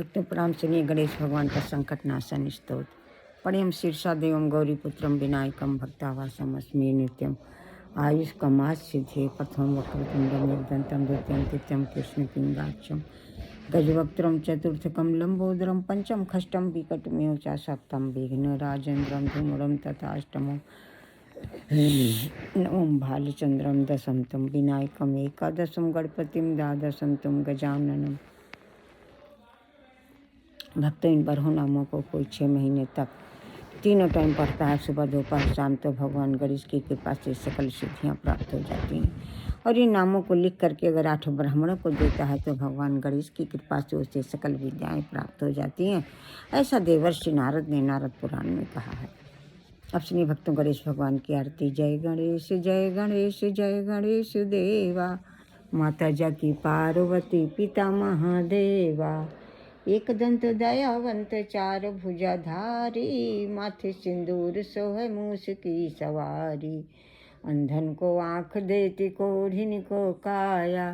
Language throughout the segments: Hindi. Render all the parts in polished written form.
भक्तों प्रणाम। सुनिए गणेश भगवान का संकट नाशन स्तोत्र। पढ़ेम शीर्षा देवम गौरीपुत्रम विनायकम भक्तावासम अस्मि नित्यम आयुष कमास सिद्धि प्रथम वक्रतुंडम एकदंतम द्वितीयम तृतीयम कृष्ण पिंगाक्षम गजवक्त्रम चतुर्थकम लंबोदरम पंचम खष्टम विकटमेव च सप्तम विघ्न राजेन्द्रम धूम्रम तथाष्टमम नवम भालचंद्रम दशम तम विनायकम एकादशम गणपतिम द्वादशम तम गजाननम। भक्त इन बारहों नामों को कोई 6 महीने तक तीनों टाइम पढ़ता है, सुबह दोपहर शाम, तो भगवान गणेश की कृपा से सकल सिद्धियां प्राप्त हो जाती हैं। और इन नामों को लिख करके अगर 8 ब्राह्मणों को देता है तो भगवान गणेश की कृपा से उसे सकल विद्याएं प्राप्त हो जाती हैं। ऐसा देवर्षि नारद ने नारद पुराण में कहा है। अब सुनिए भक्तों गणेश भगवान की आरती। जय गणेश जय गणेश जय गणेश देवा, माता जाकी पार्वती पिता महादेवा। एक दंत दयावंत चार भुजाधारी, माथे सिंदूर सोह मूस की सवारी। अंधन को आँख देती कोढ़िन को काया,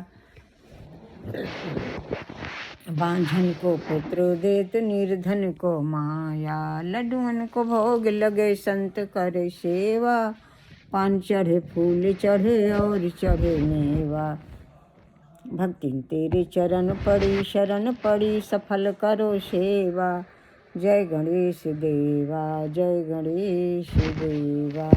बांझन को पुत्र देत निर्धन को माया। लड्डुअन को भोग लगे संत करे सेवा, पान चढ़े फूल चढ़े और चढ़े मेवा। भक्ति तेरे चरण पड़ी शरण पड़ी, सफल करो सेवा। जय गणेश देवा जय गणेश देवा।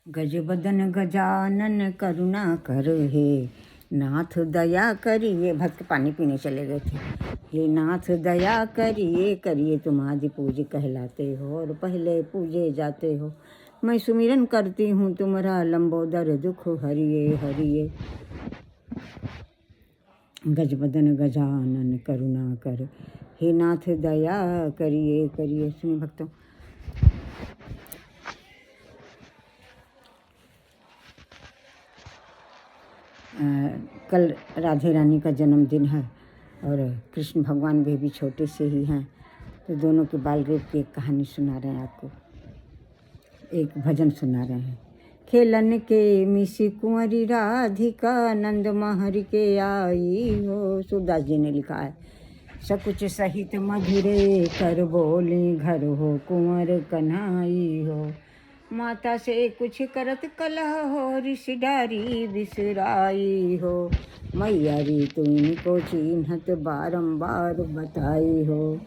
गजबदन गजानन करुणा कर हे नाथ दया करिए। भक्त पानी पीने चले गए थे। हे नाथ दया करिए करिए, तुम आदि पूज्य कहलाते हो और पहले पूजे जाते हो। मैं सुमिरन करती हूँ तुम्हारा, लंबोदर दुख हरिए हरिए। गजबदन गजानन करुणा कर, हे नाथ दया करिए करिए। सुनिए भक्तों, कल राधे रानी का जन्मदिन है और कृष्ण भगवान भी छोटे से ही हैं, तो दोनों के बाल रूप की एक कहानी सुना रहे हैं आपको, एक भजन सुना रहे हैं। खेलन के मिसी कुंवरी राधिका, नंद महर के आई हो। सूरदास जी ने लिखा है। सकुच सहित मधुरे कर बोली, घर हो कुंवर कन्हाई हो। माता से कुछ करत कलह हो, ऋषिडारी बिसराई हो। मैया री तुम को चिन्हत बारंबार बताई हो।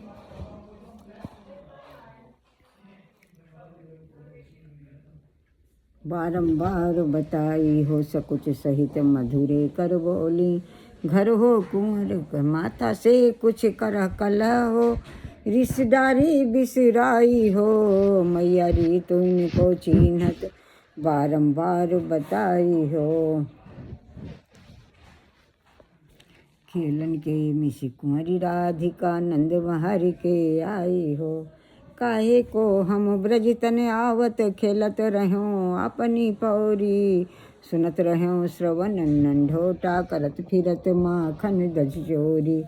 बारंबार बताई हो। सकुच सहित मधुरे कर बोली, घर हो कुंवर। माता से कुछ कर कलह हो, रिश्तेदारी बिसराई हो। मैया री तुम को चिन्हत बारंबार बताई हो। खेलन के मिसी कुंवरी राधिका, नंद महर के आई हो। काहे को हम ब्रज तन आवत, खेलत रहो अपनी पौरी। सुनत रहो श्रवण नंढोटा, करत फिरत माखन दज चोरी।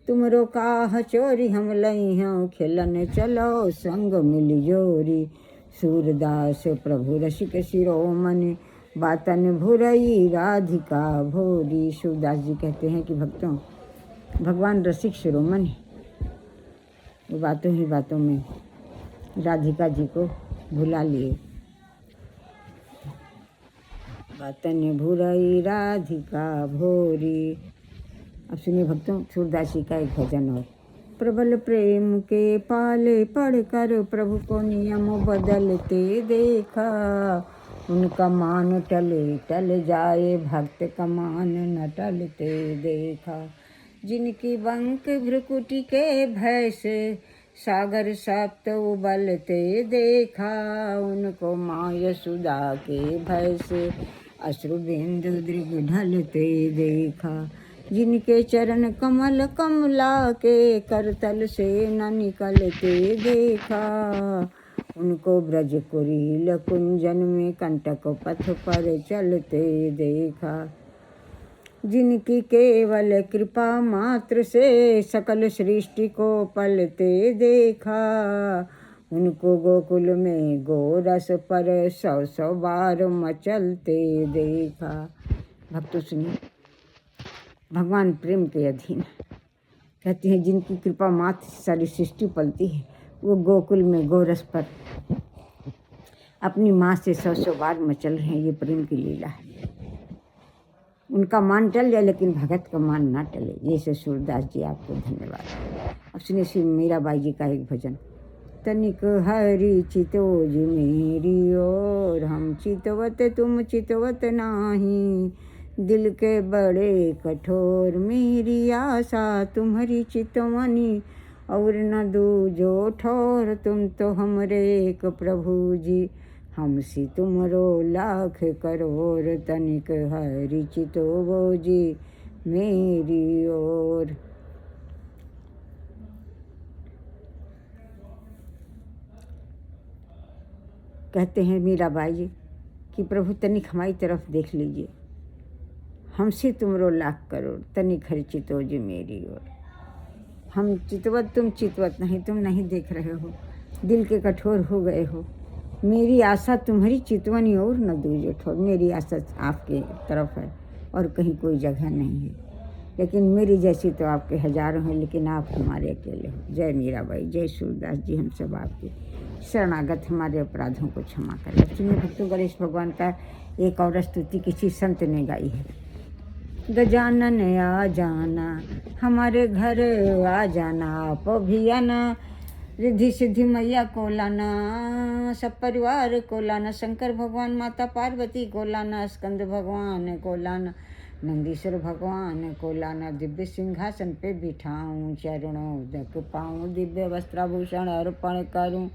तुमरो काह चोरी हम लई हों, खेलन चलो संग मिल जोरी। सूरदास प्रभु रसिक शिरोमणि, बातन भुरई राधिका भोरी। सूरदास जी कहते हैं कि भक्तों, भगवान रसिक शिरोमणि वो बातों ही बातों में राधिका जी को भुला लिए। बातन भुरई राधिका भोरी। अब सुनिए भक्तों सूरदास जी का एक भजन और। प्रबल प्रेम के पाले पढ़कर प्रभु को नियम बदलते देखा। उनका मान टले टल जाए भक्त का मान न टलते देखा। जिनकी बंक भ्रुकुटी के भय से सागर सप्त उबलते देखा। उनको माँ यशोदा के भय से अश्रु बिंदु दृग ढलते देखा। जिनके चरण कमल कमला के करतल से न निकलते देखा। उनको ब्रज कुरील कुंजन में कंटक पथ पर चलते देखा। जिनकी केवल कृपा मात्र से सकल सृष्टि को पलते देखा। उनको गोकुल में गोरस पर 100 बार मचलते देखा। भक्तों सुनिए, भगवान प्रेम के अधीन कहते हैं जिनकी कृपा मात्र से सारी सृष्टि पलती है, वो गोकुल में गोरस पर अपनी माँ से 100 बार मचल रहे हैं। ये प्रेम की लीला है। उनका मान टल जाए लेकिन भगत का मान ना टले। जैसे सूरदास जी, आपको धन्यवाद। अब सुनिए श्री मीराबाई जी का एक भजन। तनिक हरि चितोज मेरी ओर, हम चितवत तुम चितवत नाही। दिल के बड़े कठोर मेरी आशा, तुम्हारी चितवनी और न दूजो ठोर। तुम तो हमरे एक प्रभु जी, हमसी तुमरो लाख करोड़। तनिक हरि चितोवो जी मेरी ओर। कहते हैं मीराबाई जी कि प्रभु तनिक हमारी तरफ देख लीजिए, हमसे तुमरो लाख करोड़। तनिक हरि चितो जी मेरी ओर। हम चितवत तुम चितवत नहीं, तुम नहीं देख रहे हो, दिल के कठोर हो गए हो। मेरी आशा तुम्हारी चितवनी और न दूजो ठोर। मेरी आशा आपके तरफ है और कहीं कोई जगह नहीं है। लेकिन मेरी जैसी तो आपके हजारों हैं, लेकिन आप हमारे अकेले हो। जय मीराबाई, जय सूरदास जी, हम सब आपके शरणागत, हमारे अपराधों को क्षमा करें। सुनिए भक्तों, गणेश भगवान का एक और स्तुति किसी संत ने गाई है। गजानन आ जाना, हमारे घर आ जाना, आप भी आना। रिद्धि सिद्धि मैया को लाना, सब परिवार को लाना। शंकर भगवान, माता पार्वती को लाना, स्कंद भगवान को लाना, नंदीश्वर भगवान को लाना। दिव्य सिंहासन पे बिठाऊं, चरणों तक पाऊं। दिव्य वस्त्राभूषण अर्पण करूं,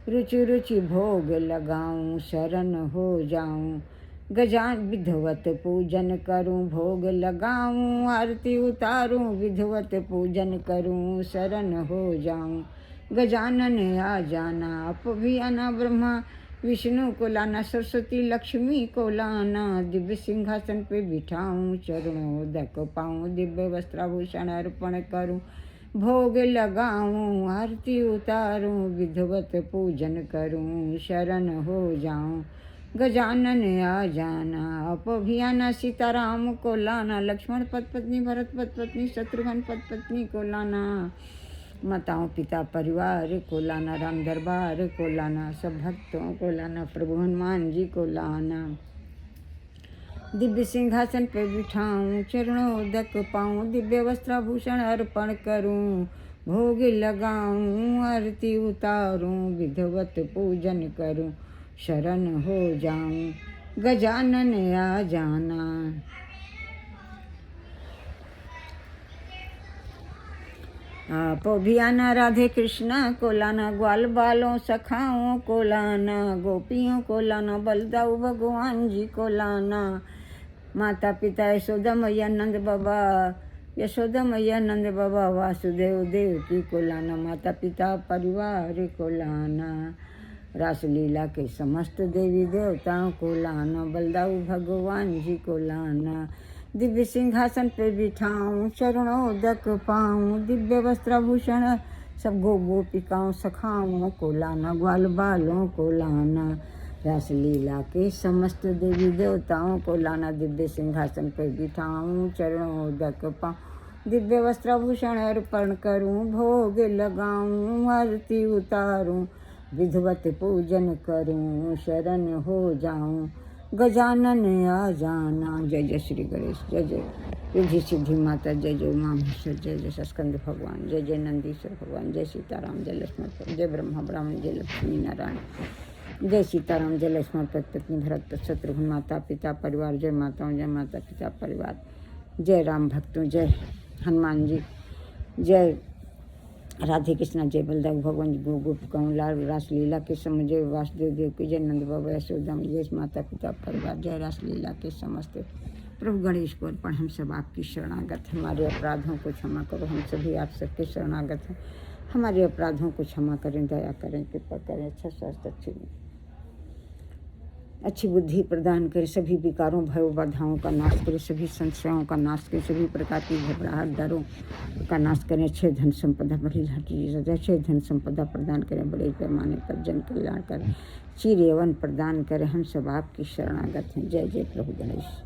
रुचि रुचि भोग लगाऊं, शरण हो जाऊं। गजान विधवत पूजन करूं, भोग लगाऊं, आरती उतारूं। विधवत पूजन करूं, शरण हो जाऊं। गजानन आ जाना, आप भी आना। ब्रह्मा विष्णु को लाना, सरस्वती लक्ष्मी को लाना। दिव्य सिंहासन पे बिठाऊं, चरणों तक पाऊं। दिव्य वस्त्राभूषण अर्पण करूं, भोग लगाऊं, आरती उतारूं। विधवत पूजन करूं, शरण हो जाऊं। गजानन आ जाना, आप भी आना। सीताराम को लाना, लक्ष्मण पत्नी, भरत पत्नी, शत्रुघ्न पत्नी को लाना। माताओं पिता परिवार को लाना, राम दरबार को लाना, सब भक्तों को लाना। प्रभु हनुमान जी को लाना। दिव्य सिंहासन पे बिठाऊं, चरणों तक पाऊं। दिव्य वस्त्राभूषण अर्पण करूं, भोग लगाऊं, आरती उतारूं। विधवत पूजन करूं, शरण हो जाऊं। गजानन आ जाना। आप भी आना, राधे कृष्णा को लाना। ग्वाल बालों सखाओं को लाना, गोपियों को लाना। बलदाऊ भगवान जी को लाना। माता पिता यशोदा मैया नंद बाबा, यशोदा मैया नंद बाबा, वासुदेव देवकी को लाना। माता पिता परिवार को लाना। रासलीला के समस्त देवी देवताओं को लाना। बलदाऊ भगवान जी को लाना। दिव्य सिंहासन पे बिठाऊं, चरणों तक पाऊं। दिव्य वस्त्राभूषण सब गोपिकाओं सखाओं को लाना। ग्वाल बालों को लाना। रासलीला के समस्त देवी देवताओं को लाना। दिव्य सिंहासन पे बिठाऊं, चरणों तक पाऊं। दिव्य वस्त्राभूषण अर्पण करूं, भोग लगाऊं, आरती उतारूं। विधवत पूजन करूं, शरण हो जाऊं। गजानन आ जाना। जय जय श्री गणेश। जय जय रिद्धि सिद्धि माता। जय जय उमा महेश्वर। जय जय स्कंद भगवान। जय जय नंदीश्वर भगवान। जय सीताराम। जय लक्ष्मण। जय ब्रह्मा ब्राह्मण। जय लक्ष्मी नारायण। जय सीताराम। जय लक्ष्मण पत्नी भरत शत्रुघ्न माता पिता परिवार। जय माताओं। जय माता पिता परिवार। जय राम भक्तों। जय हनुमान जी। जय राधे कृष्णा। जय बलदेव भगवान। गोपिकाओं लाल रासलीला के समय। जय वासुदेव देव की। जय नंद बाबा यशोदा। जय माता पिता परिवार। जय रासलीला के समस्त प्रभु गणेश को अर्पण। हम सब आपकी शरणागत। हमारे अपराधों को क्षमा करो। हम सभी आप सबके शरणागत हैं। हमारे अपराधों को क्षमा करें, दया करें, कृपा करें, अच्छा स्वास्थ्य अच्छी बुद्धि प्रदान करें, सभी विकारों भयों बाधाओं का नाश करें, सभी संशयों का नाश करें, सभी प्रकार की घबराहट डरों का नाश करें, अच्छे धन संपदा बड़ी अच्छे धन संपदा प्रदान करें, बड़े पैमाने पर जन कल्याण करें, चिर यौवन प्रदान करें। हम सब आपकी शरणागत हैं। जय जय प्रभु गणेश।